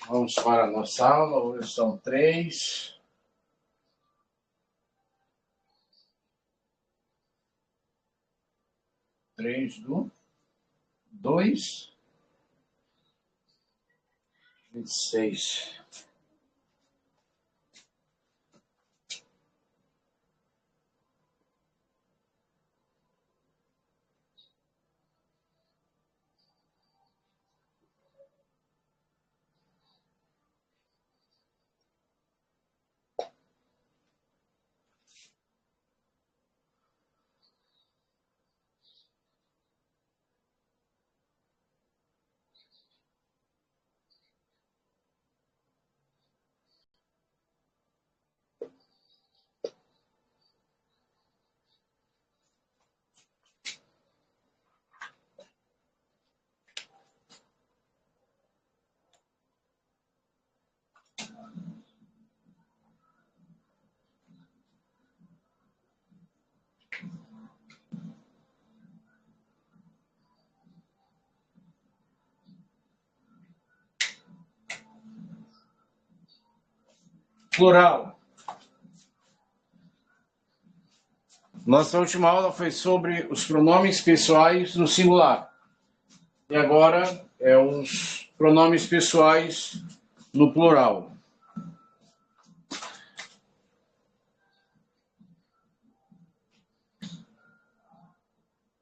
Vamos para a nossa aula. Hoje são 3. Do 2/26. Plural. Nossa última aula foi sobre os pronomes pessoais no singular. E agora é os pronomes pessoais no plural.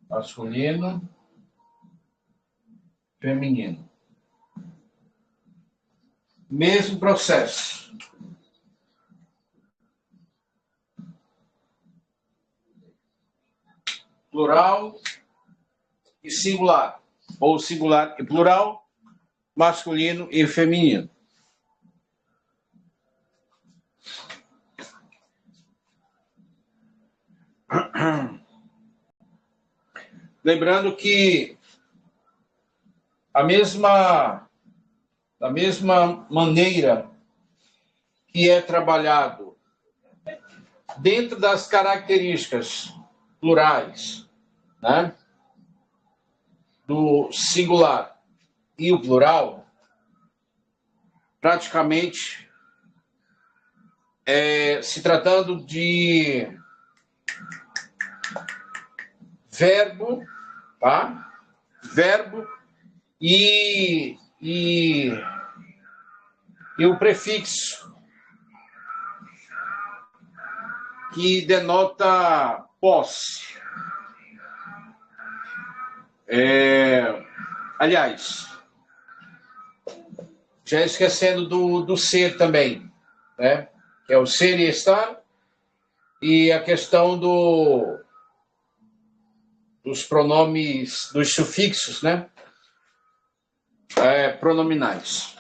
Masculino, feminino. Mesmo processo. Plural e singular. Ou singular e plural, masculino e feminino. Lembrando que da mesma maneira que é trabalhado dentro das características plurais, né, do singular e o plural, praticamente, se tratando de verbo, tá? Verbo e o prefixo, que denota posse. Aliás, já esquecendo do ser também, né? Que é o ser e estar, e a questão dos pronomes, dos sufixos, né? Pronominais.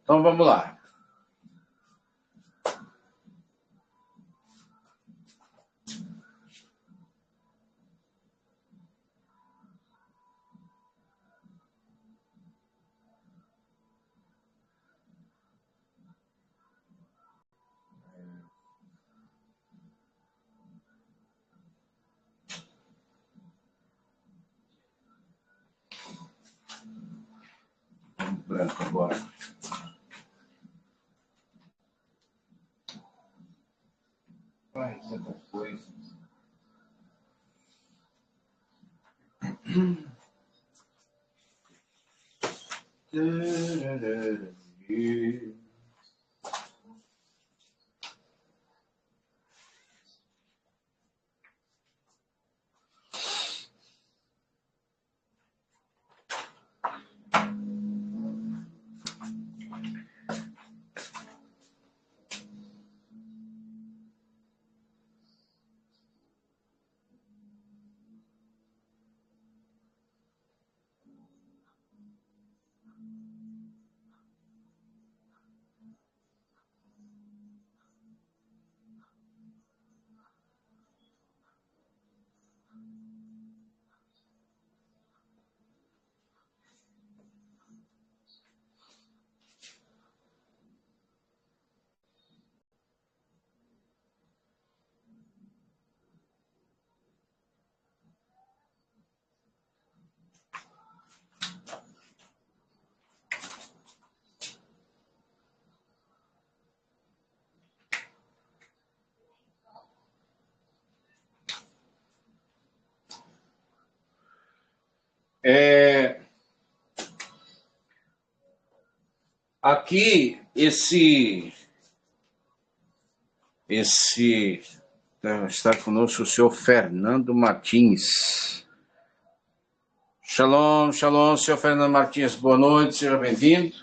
Então vamos lá. Branco agora. Vai, tanta coisa. Aqui, está conosco o senhor Fernando Martins. Shalom, shalom, senhor Fernando Martins, boa noite, seja bem-vindo.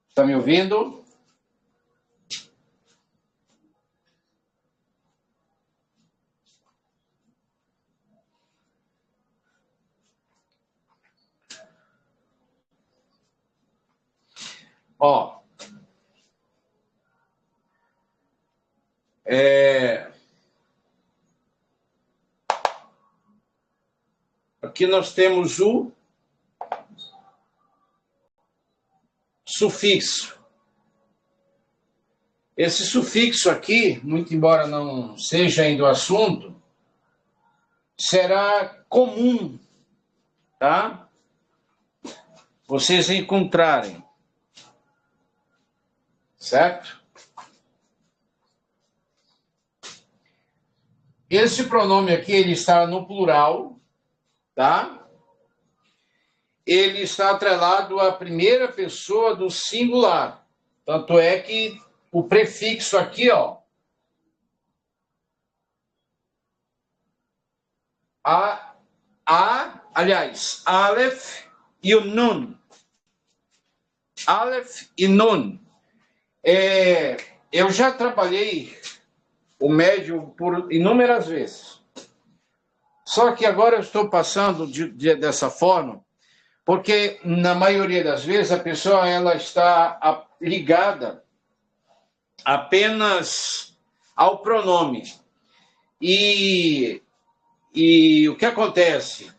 Está me ouvindo? Ó, aqui nós temos o sufixo. Esse sufixo aqui, muito embora não seja ainda o assunto, será comum, tá? Vocês encontrarem, certo? Esse pronome aqui, ele está no plural, tá? Ele está atrelado à primeira pessoa do singular. Tanto é que o prefixo aqui, ó, aliás, Aleph e o Nun. Aleph e Nun. Eu já trabalhei o médium por inúmeras vezes. Só que agora eu estou passando dessa forma, porque na maioria das vezes a pessoa ela está ligada apenas ao pronome. E o que acontece?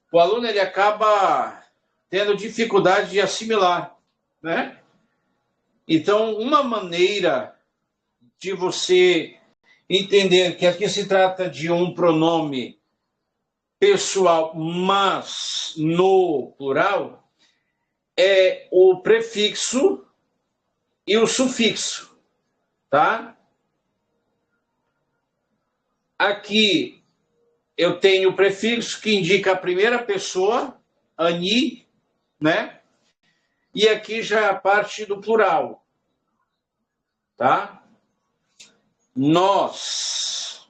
O aluno ele acaba tendo dificuldade de assimilar, né? Então, uma maneira de você entender que aqui se trata de um pronome pessoal, mas no plural, é o prefixo e o sufixo, tá? Aqui eu tenho o prefixo que indica a primeira pessoa, ani, né? E aqui já é a parte do plural, tá? Nós.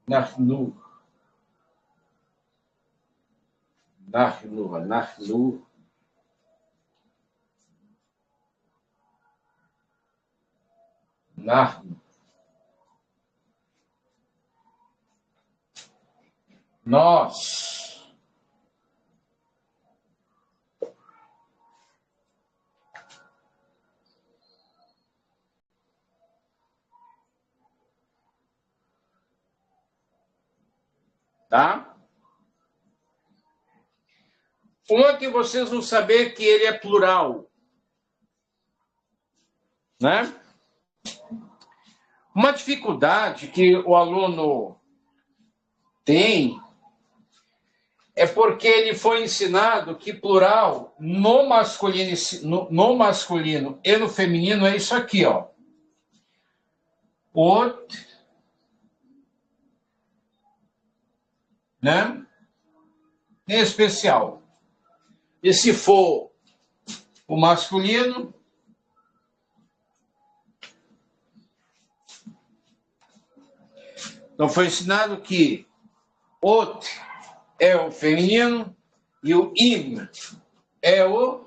Nahnu. Nahnu. Nós. Tá? Uma que vocês vão saber que ele é plural, né? Uma dificuldade que o aluno tem é porque ele foi ensinado que plural no masculino e no feminino é isso aqui, ó. Ot, né? Em especial. E se for o masculino, então foi ensinado que ot é o feminino e o im é o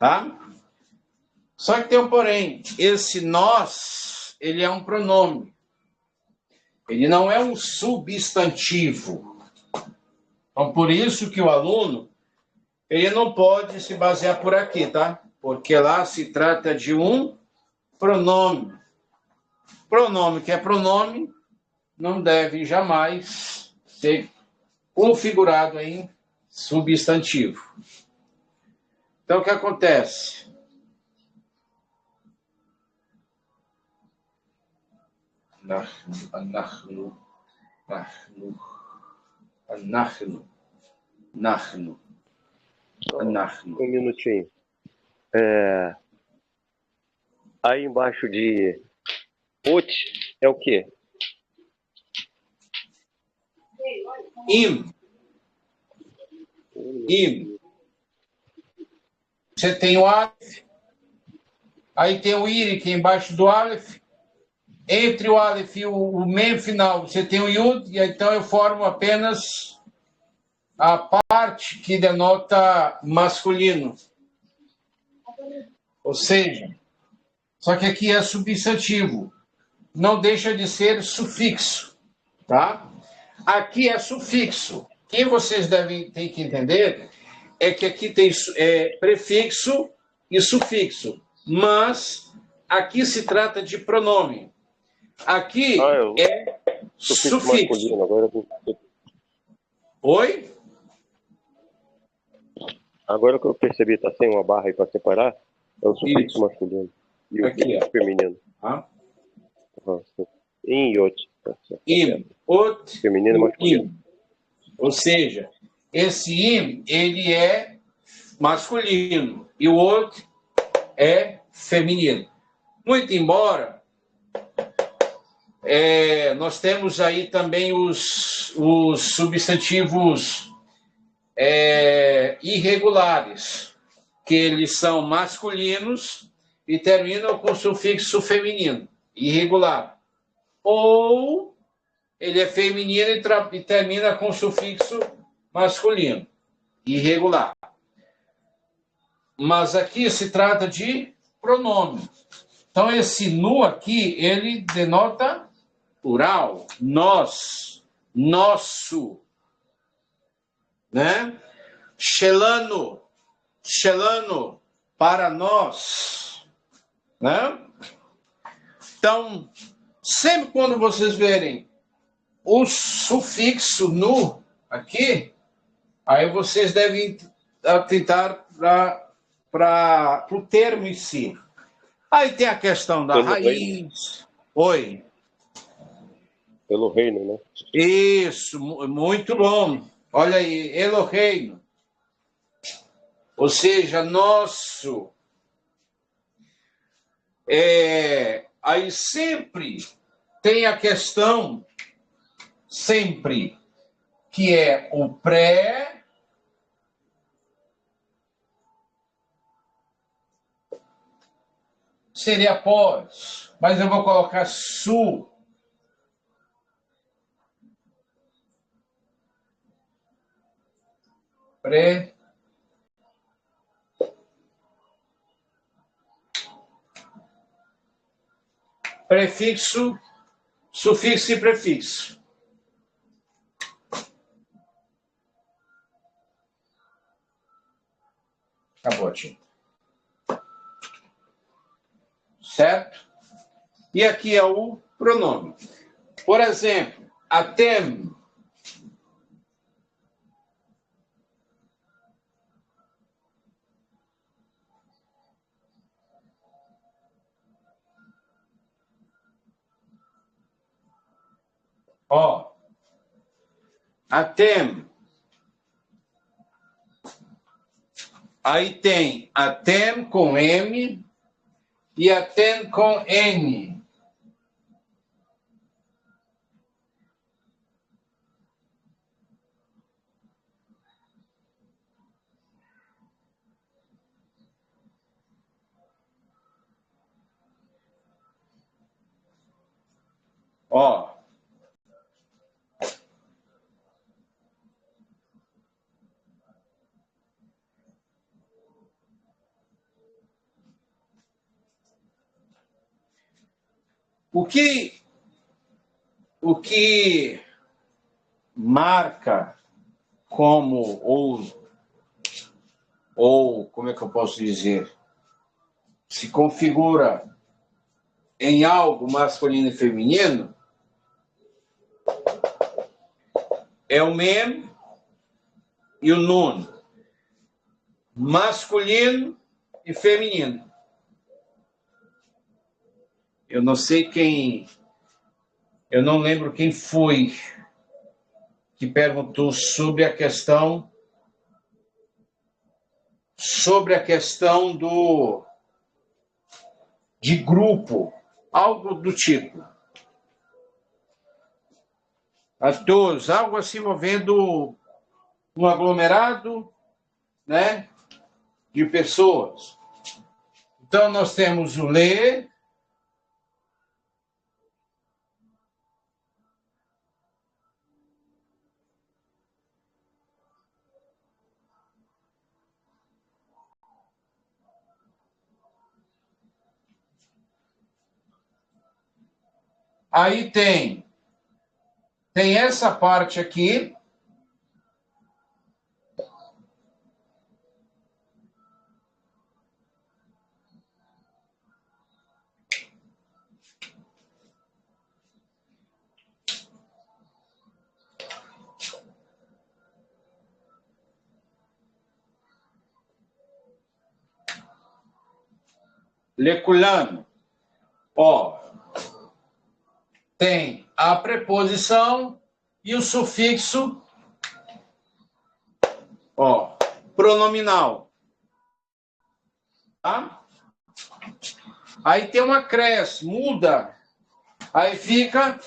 tá? Só que tem um porém, esse nós, ele é um pronome. Ele não é um substantivo. Então, por isso que o aluno, ele não pode se basear por aqui, tá? Porque lá se trata de um pronome. pronome que é pronome não deve jamais ser configurado em substantivo. Então, o que acontece? Nahnu. Um minutinho. Aí embaixo de ot é o quê? Im. Você tem o Aleph, aí tem o Iri, que é embaixo do Aleph. Entre o Aleph e o Mem final, você tem o Yud, e então eu formo apenas a parte que denota masculino. Ou seja, só que aqui é substantivo. Não deixa de ser sufixo, tá? Aqui é sufixo. O que vocês ter que entender é que aqui tem prefixo e sufixo, mas aqui se trata de pronome. Aqui é sufixo. Agora Oi? Agora que eu percebi, tá sem uma barra aí para separar, é o sufixo masculino. E o aqui sufixo feminino. Im e ot. Im, ot, feminino e masculino. Im. Ou seja, esse im, ele é masculino e o ot é feminino. Muito embora nós temos aí também os substantivos irregulares, que eles são masculinos e terminam com sufixo feminino, irregular. Ou ele é feminino e termina com sufixo masculino, irregular. Mas aqui se trata de pronome. Então, esse nu aqui, ele denota plural, nós, nosso, né? Shelano, para nós, né? Então, sempre quando vocês verem o sufixo nu aqui, aí vocês devem atentar para o termo em si. Aí tem a questão da raiz. Oi. Pelo reino, né? Isso, muito bom. Olha aí, Eloheinu. Ou seja, nosso. Aí sempre tem a questão, sempre, que é o pré. Seria após, mas eu vou colocar su. Pré. Prefixo, sufixo e prefixo. Acabou a tinta. Certo? E aqui é o pronome. Por exemplo, atem. Atem. Aí tem atem com M e atem com N. O que marca como, ou como é que eu posso dizer, se configura em algo masculino e feminino, é o mem e o nun, masculino e feminino. Eu não sei quem, eu não lembro quem foi que perguntou sobre a questão de grupo, algo do tipo. Atores, algo assim envolvendo um aglomerado, né, de pessoas. Então, nós temos o le, aí tem essa parte aqui, leculano, ó, tem a preposição e o sufixo, ó, pronominal. Tá? Aí tem um acréscimo, muda. Aí fica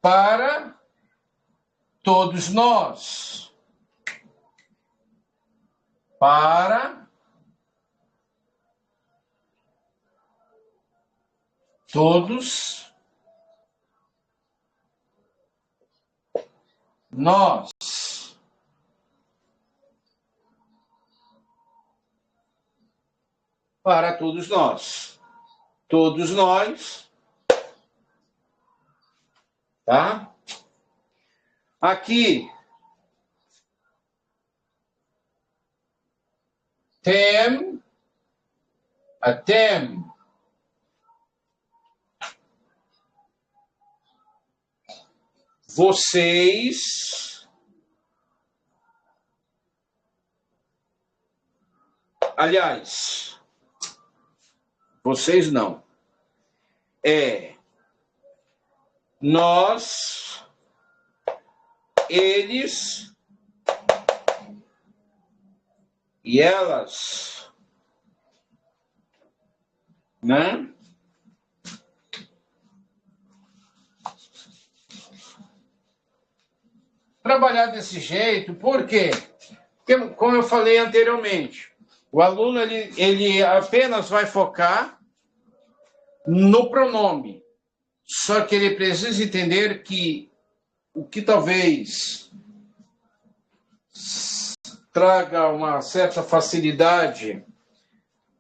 para todos nós. Para todos nós. Para todos nós. Todos nós. Tá? Aqui tem, até, vocês, aliás, vocês não, nós, eles e elas, né? Trabalhar desse jeito, por quê? Porque, como eu falei anteriormente, o aluno ele apenas vai focar no pronome, só que ele precisa entender que o que talvez traga uma certa facilidade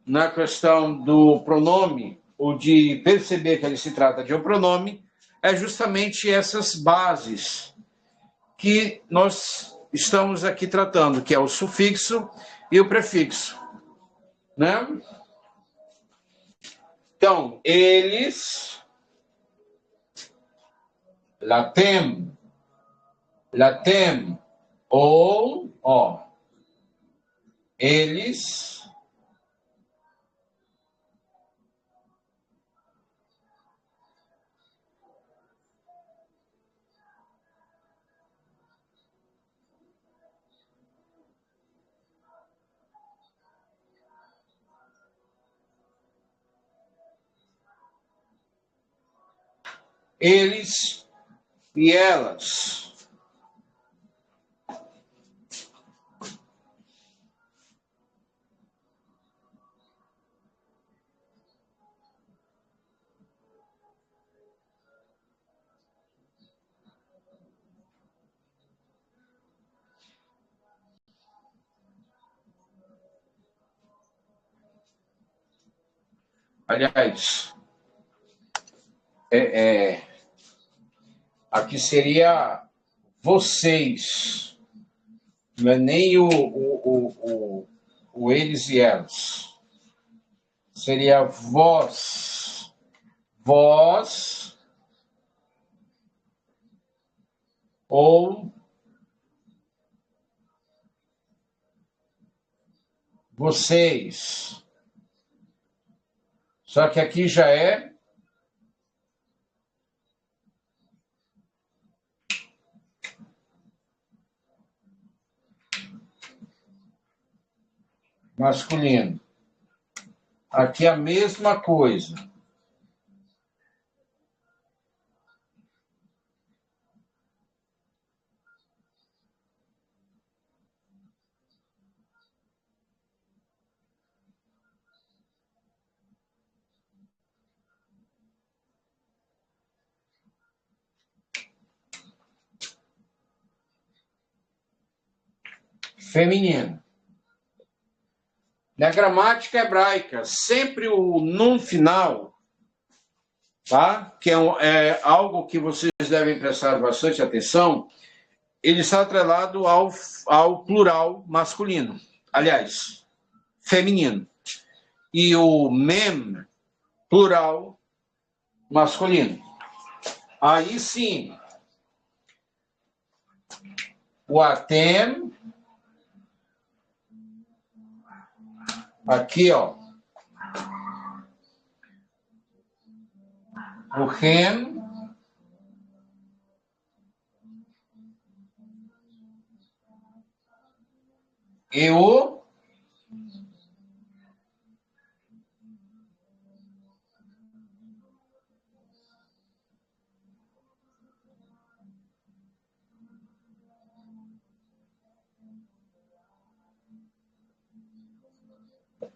na questão do pronome, ou de perceber que ele se trata de um pronome, é justamente essas bases que nós estamos aqui tratando, que é o sufixo e o prefixo, né? Então, eles, latem, ou, ó, eles, e elas. Aliás, aqui seria vocês, não é nem o eles e elas. Seria vós, vós ou vocês. Só que aqui já é masculino. Aqui a mesma coisa. Feminino. Na gramática hebraica, sempre o num final, tá? Que é algo que vocês devem prestar bastante atenção, ele está atrelado ao plural masculino. Aliás, feminino. E o mem, plural masculino. Aí sim, o atem, aqui, ó, o rem, e o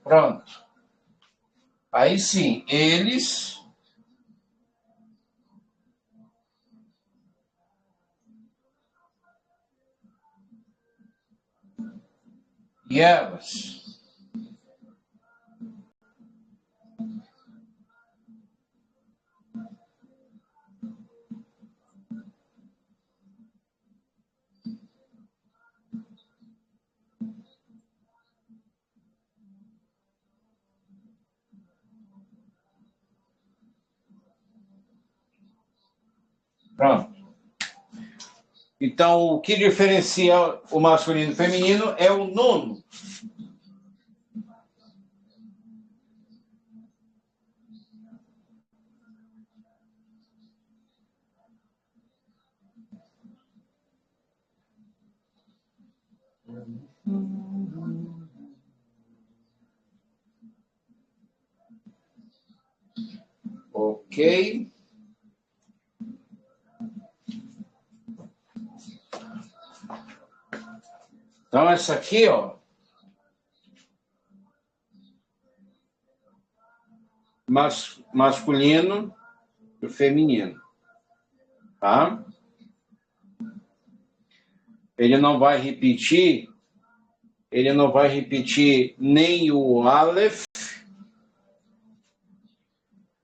pronto. Aí sim, eles e elas. Pronto. Então, o que diferencia o masculino e o feminino é o nono. Ok. Então, essa aqui, ó, masculino e feminino, tá? Ele não vai repetir nem o Aleph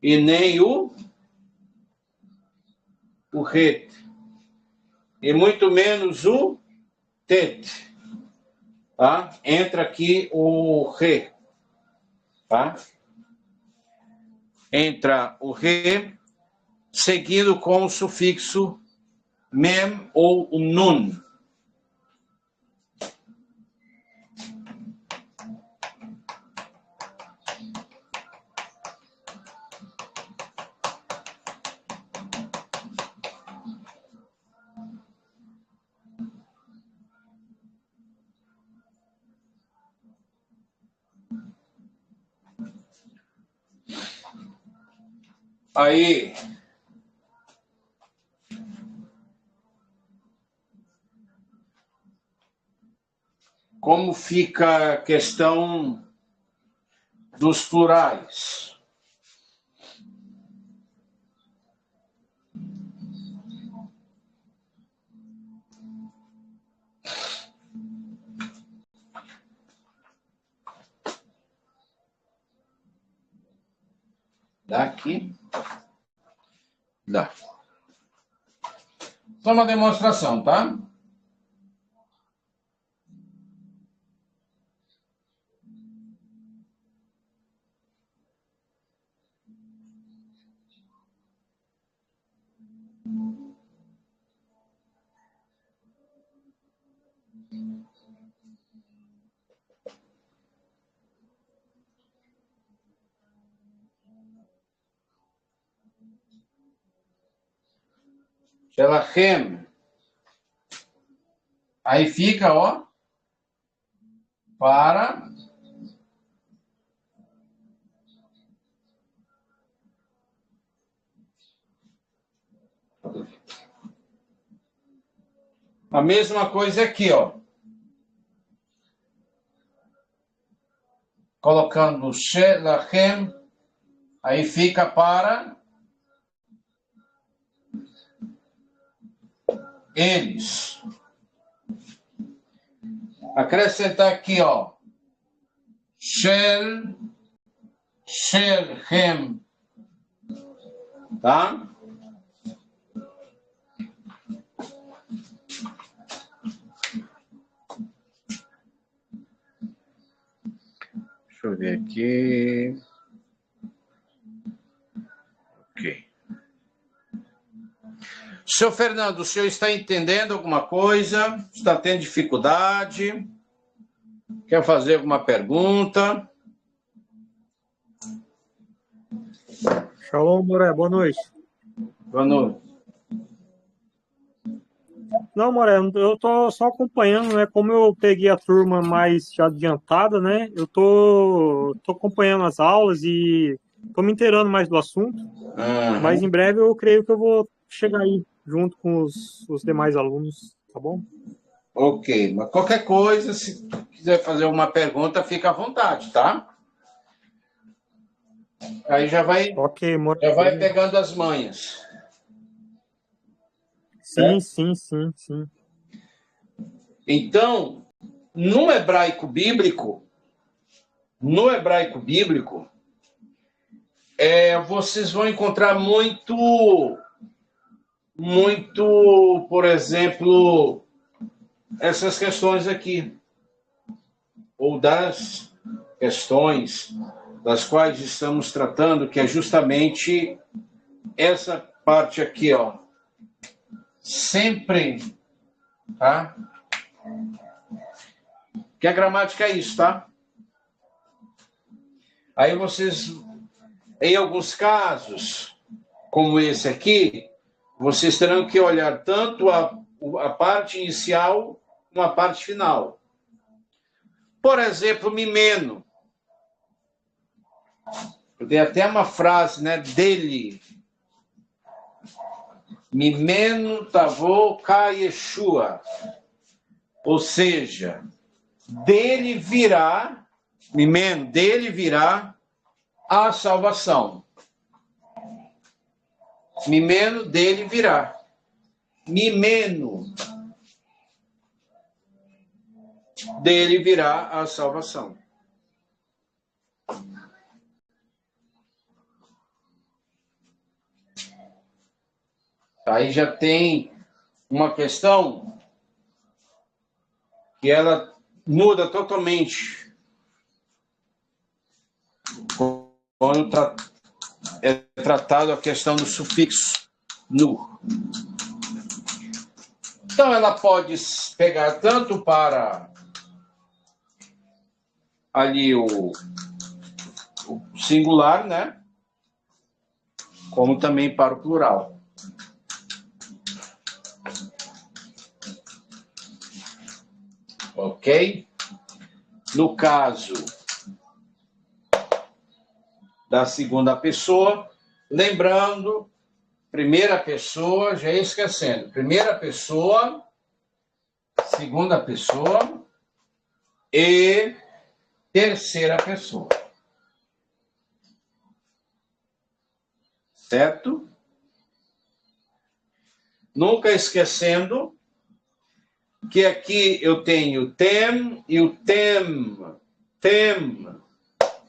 e nem o Het, e muito menos o Tet, tá? Entra aqui o Re, tá? Entra o Re, seguido com o sufixo mem ou o nun. Aí, como fica a questão dos plurais? Daqui. Dá. Só uma demonstração, tá? Shelachem. Aí fica, ó, para a mesma coisa aqui, ó. Colocando Shelachem, aí fica para eles. Acrescentar aqui, ó. Shelhem. Tá? Deixa eu ver aqui. Ok. Senhor Fernando, o senhor está entendendo alguma coisa? Está tendo dificuldade? Quer fazer alguma pergunta? Shalom, Moré, boa noite. Boa noite. Não, Moré, eu tô só acompanhando, né? Como eu peguei a turma mais já adiantada, né? Eu tô acompanhando as aulas e tô me inteirando mais do assunto. Mas em breve eu creio que eu vou chegar aí junto com os demais alunos, tá bom? Ok, mas qualquer coisa, se quiser fazer uma pergunta, fica à vontade, tá? Aí já vai pegando as manhas. Sim, É? sim. Então, no hebraico bíblico, vocês vão encontrar muito, por exemplo, essas questões aqui, ou das questões das quais estamos tratando, que é justamente essa parte aqui, ó. Sempre, tá? Que a gramática é isso, tá? Aí vocês, em alguns casos, como esse aqui, vocês terão que olhar tanto a parte inicial como a parte final. Por exemplo, mimeno. Tem até uma frase, né, dele. Mimeno tavô ka Yeshua. Ou seja, dele virá, mimeno, dele virá a salvação. Mimeno, dele virá. Mimeno, dele virá a salvação. Aí já tem uma questão que ela muda totalmente quando é tratado a questão do sufixo nu. Então ela pode pegar tanto para ali o singular, né? Como também para o plural. Ok? No caso da segunda pessoa, lembrando, primeira pessoa, já ia esquecendo, primeira pessoa, segunda pessoa e terceira pessoa. Certo? Nunca esquecendo que aqui eu tenho tem e o tem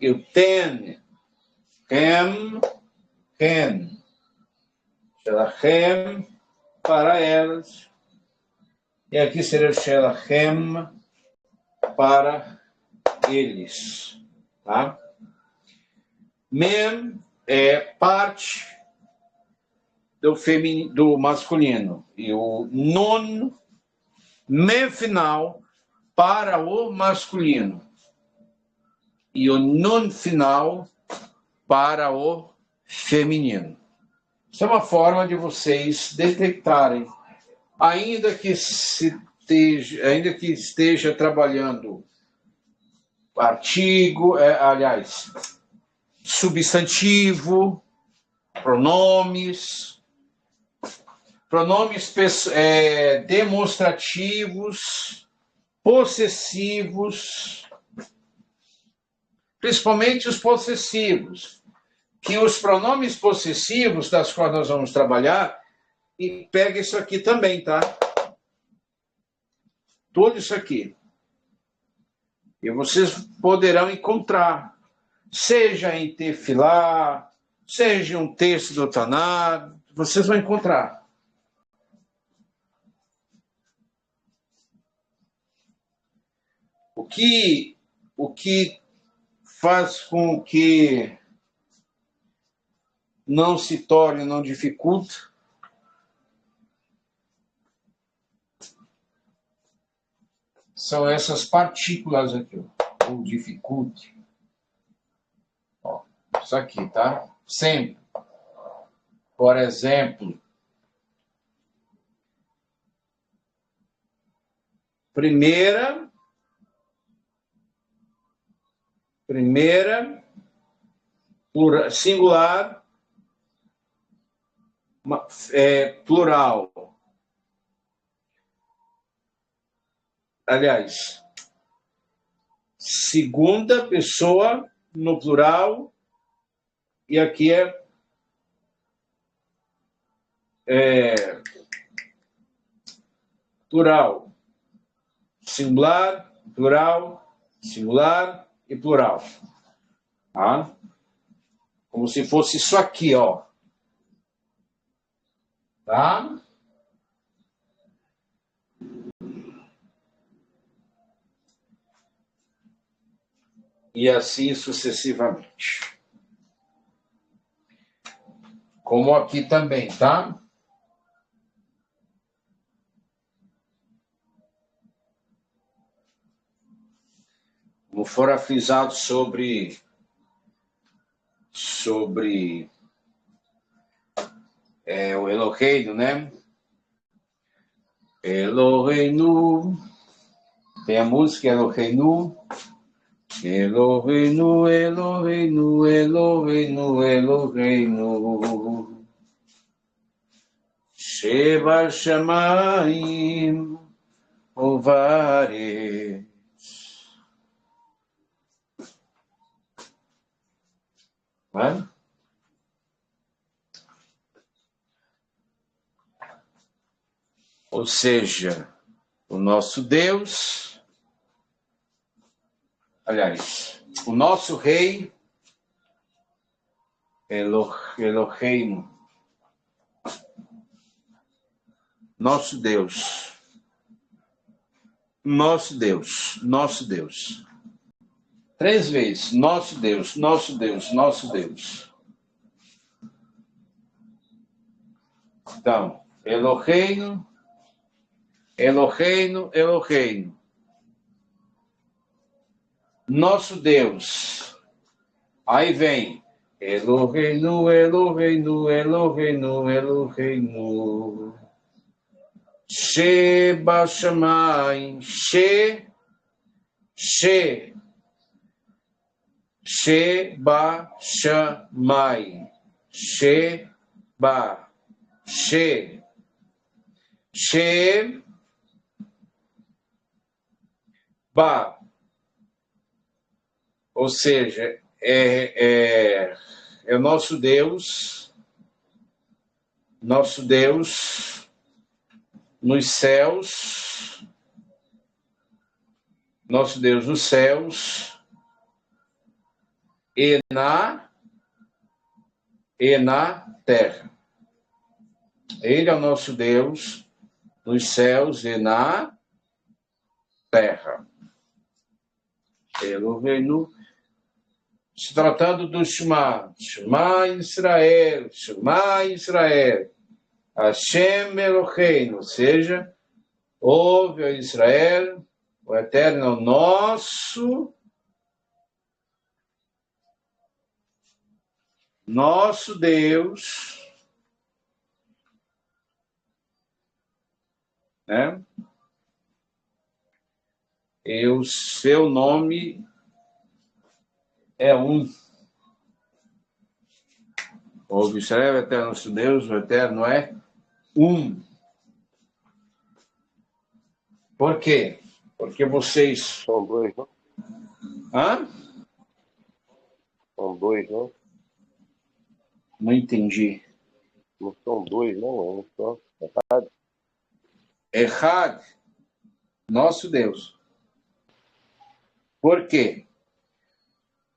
e o ten, ken, shelachem, para elas, e aqui seria o shelachem para eles, tá? Mem é parte do masculino, e o nun, mem final, para o masculino. E o nun final para o feminino. Isso é uma forma de vocês detectarem, ainda que esteja trabalhando artigo, substantivo, pronomes demonstrativos, possessivos, principalmente os possessivos, que os pronomes possessivos, das quais nós vamos trabalhar, e pega isso aqui também, tá? Tudo isso aqui. E vocês poderão encontrar, seja em Tefilá, seja um texto do Taná, vocês vão encontrar. O que faz com que não se torne, não dificulte, são essas partículas aqui, ó, ou dificulte. Ó, isso aqui, tá? Sempre. Por exemplo, primeira, singular, plural. Aliás, segunda pessoa no plural, e aqui plural, singular, singular e plural. Tá? Como se fosse isso aqui, ó. Tá? E assim sucessivamente. Como aqui também, tá? Como fora frisado sobre o Eloheinu, né? Eloheinu. Tem a música Eloheinu. Eloheinu, Eloheinu, Eloheinu, Eloheinu. Sheba Shamayim Uvaretz. Vai? Ou seja, o nosso Deus, aliás, o nosso Rei, Eloheinu, nosso Deus, nosso Deus, nosso Deus. 3 vezes, nosso Deus, nosso Deus, nosso Deus. Então, Eloheinu, Eloheinu, Eloheinu. Nosso Deus. Aí vem Eloheinu, Eloheinu, Eloheinu, Eloheinu. Sheba Shamayim, Sheba Shamayim, Sheba, Sheba. Ou seja, é o nosso Deus nos céus, nosso Deus nos céus e na terra. Ele é o nosso Deus nos céus e na terra. Eloheinu. Se tratando do Shema Israel, Hashem Eloheinu, ou seja, ouve, ó Israel, O eterno é o nosso Deus, né? E o seu nome é um. Ouve Israel, o eterno nosso Deus, o eterno é um. Por quê? Porque vocês... São dois, não? Hã? São dois, não? Não entendi. Não são dois, não? É um só. Errado. Nosso Deus. Por quê?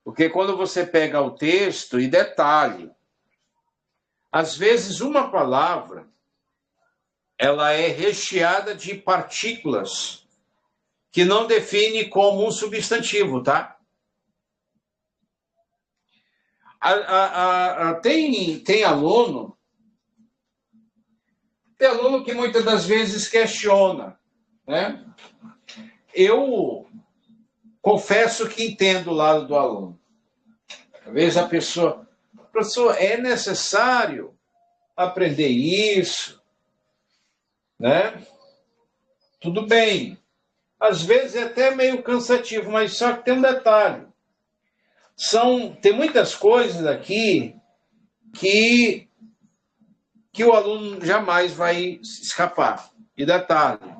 Porque quando você pega o texto, e detalhe, às vezes uma palavra, ela é recheada de partículas que não define como um substantivo, tá? Tem aluno que muitas das vezes questiona, né? Eu confesso que entendo o lado do aluno. Às vezes a pessoa, professor, é necessário aprender isso, né? Tudo bem. Às vezes é até meio cansativo, mas só que tem um detalhe. Tem muitas coisas aqui que o aluno jamais vai escapar. E detalhe,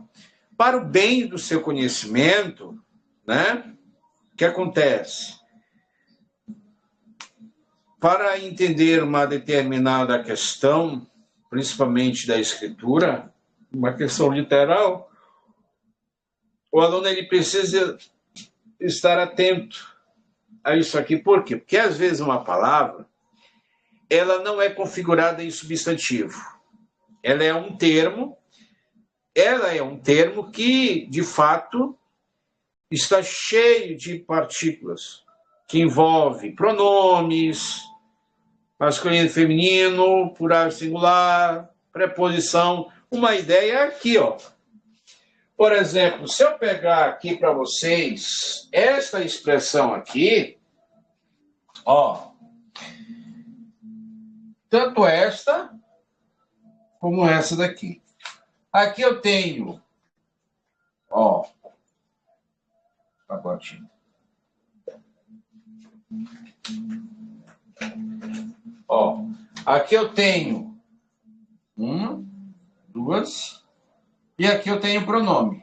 para o bem do seu conhecimento, né? O que acontece? Para entender uma determinada questão, principalmente da escritura, uma questão literal, o aluno ele precisa estar atento a isso aqui. Por quê? Porque às vezes uma palavra ela não é configurada em substantivo. Ela é um termo que, de fato, está cheio de partículas, que envolve pronomes, masculino e feminino, plural e singular, preposição. Uma ideia é aqui, ó. Por exemplo, se eu pegar aqui para vocês esta expressão aqui, ó, tanto esta como essa daqui. Aqui eu tenho, ó, pacotinho. Ó, aqui eu tenho uma, duas, e aqui eu tenho pronome.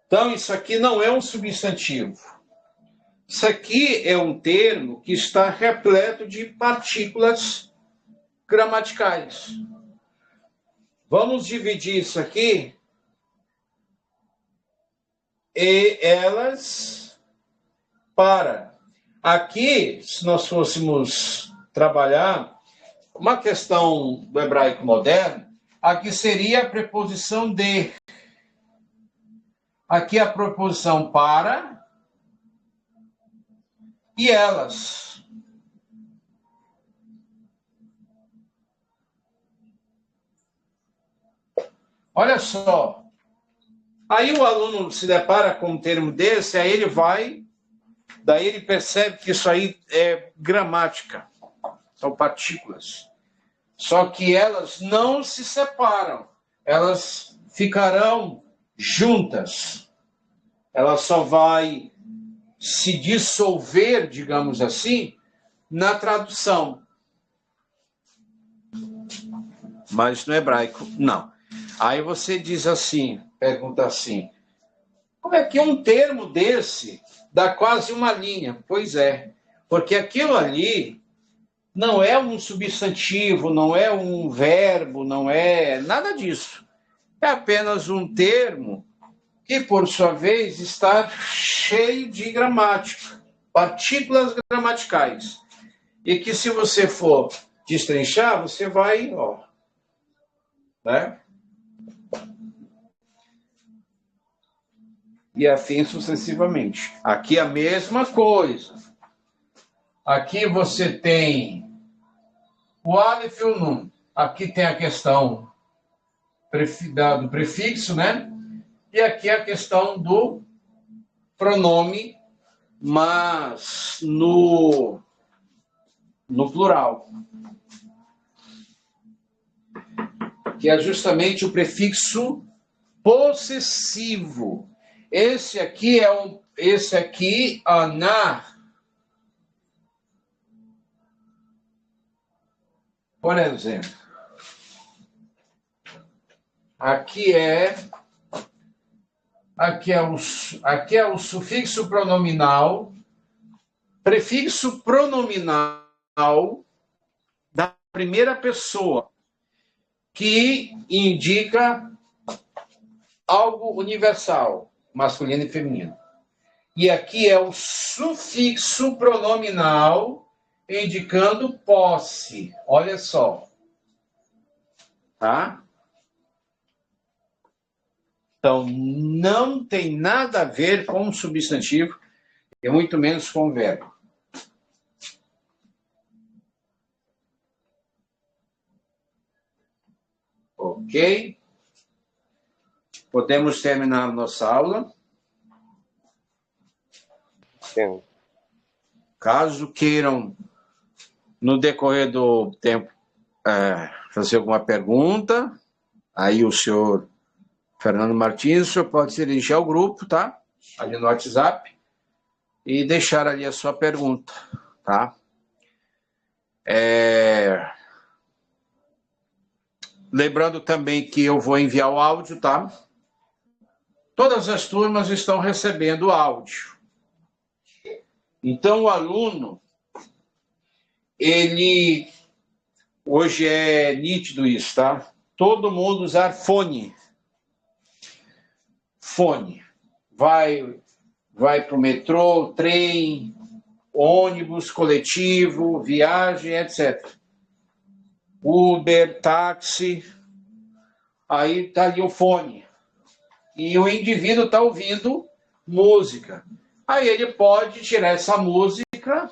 Então, isso aqui não é um substantivo. Isso aqui é um termo que está repleto de partículas gramaticais. Vamos dividir isso aqui e elas para... Aqui, se nós fôssemos trabalhar uma questão do hebraico moderno, aqui seria a preposição de. Aqui a preposição para e elas. Olha só. Aí o aluno se depara com um termo desse, aí ele vai, daí ele percebe que isso aí é gramática, são partículas. Só que elas não se separam, elas ficarão juntas. Ela só vai se dissolver, digamos assim, na tradução. Mas no hebraico, não. Aí você diz assim, pergunta assim, como é que um termo desse dá quase uma linha? Pois é, porque aquilo ali não é um substantivo, não é um verbo, não é nada disso. É apenas um termo que, por sua vez, está cheio de gramática, partículas gramaticais. E que, se você for destrinchar, você vai, ó, né? E assim sucessivamente. Aqui a mesma coisa. Aqui você tem o Aleph e o Nun. Aqui tem a questão do prefixo, né? E aqui a questão do pronome, mas no plural, que é justamente o prefixo possessivo. Esse aqui, anar. Por exemplo, aqui é o sufixo pronominal, prefixo pronominal da primeira pessoa, que indica algo universal, masculino e feminino. E aqui é o sufixo pronominal indicando posse. Olha só. Tá? Então, não tem nada a ver com o substantivo e muito menos com o verbo. Ok? Podemos terminar nossa aula? Sim. Caso queiram, no decorrer do tempo, fazer alguma pergunta, aí o senhor Fernando Martins, o senhor pode se dirigir ao grupo, tá? Ali no WhatsApp, e deixar ali a sua pergunta, tá? Lembrando também que eu vou enviar o áudio, tá? Todas as turmas estão recebendo áudio. Então, o aluno, ele... Hoje é nítido isso, tá? Todo mundo usar fone. Fone. Vai para o metrô, trem, ônibus, coletivo, viagem, etc. Uber, táxi. Aí está ali o fone. E o indivíduo está ouvindo música. Aí ele pode tirar essa música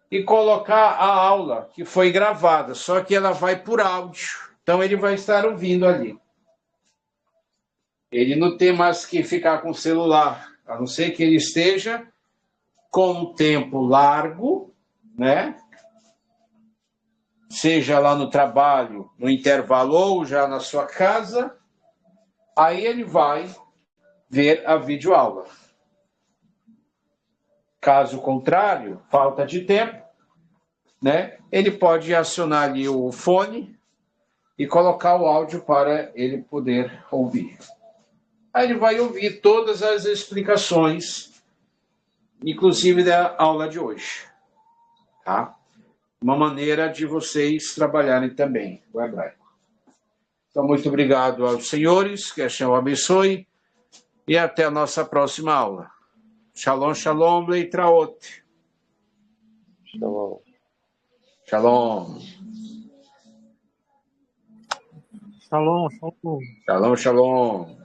e colocar a aula que foi gravada, só que ela vai por áudio. Então ele vai estar ouvindo ali. Ele não tem mais que ficar com o celular, a não ser que ele esteja com um tempo largo, né? Seja lá no trabalho, no intervalo ou já na sua casa, aí ele vai ver a videoaula. Caso contrário, falta de tempo, né? Ele pode acionar ali o fone e colocar o áudio para ele poder ouvir. Aí ele vai ouvir todas as explicações, inclusive da aula de hoje. Tá? Uma maneira de vocês trabalharem também o hebraico. Então, muito obrigado aos senhores, que a Senhor abençoe, e até a nossa próxima aula. Shalom, shalom, leitraot. Shalom. Shalom. Shalom, shalom. Shalom, shalom.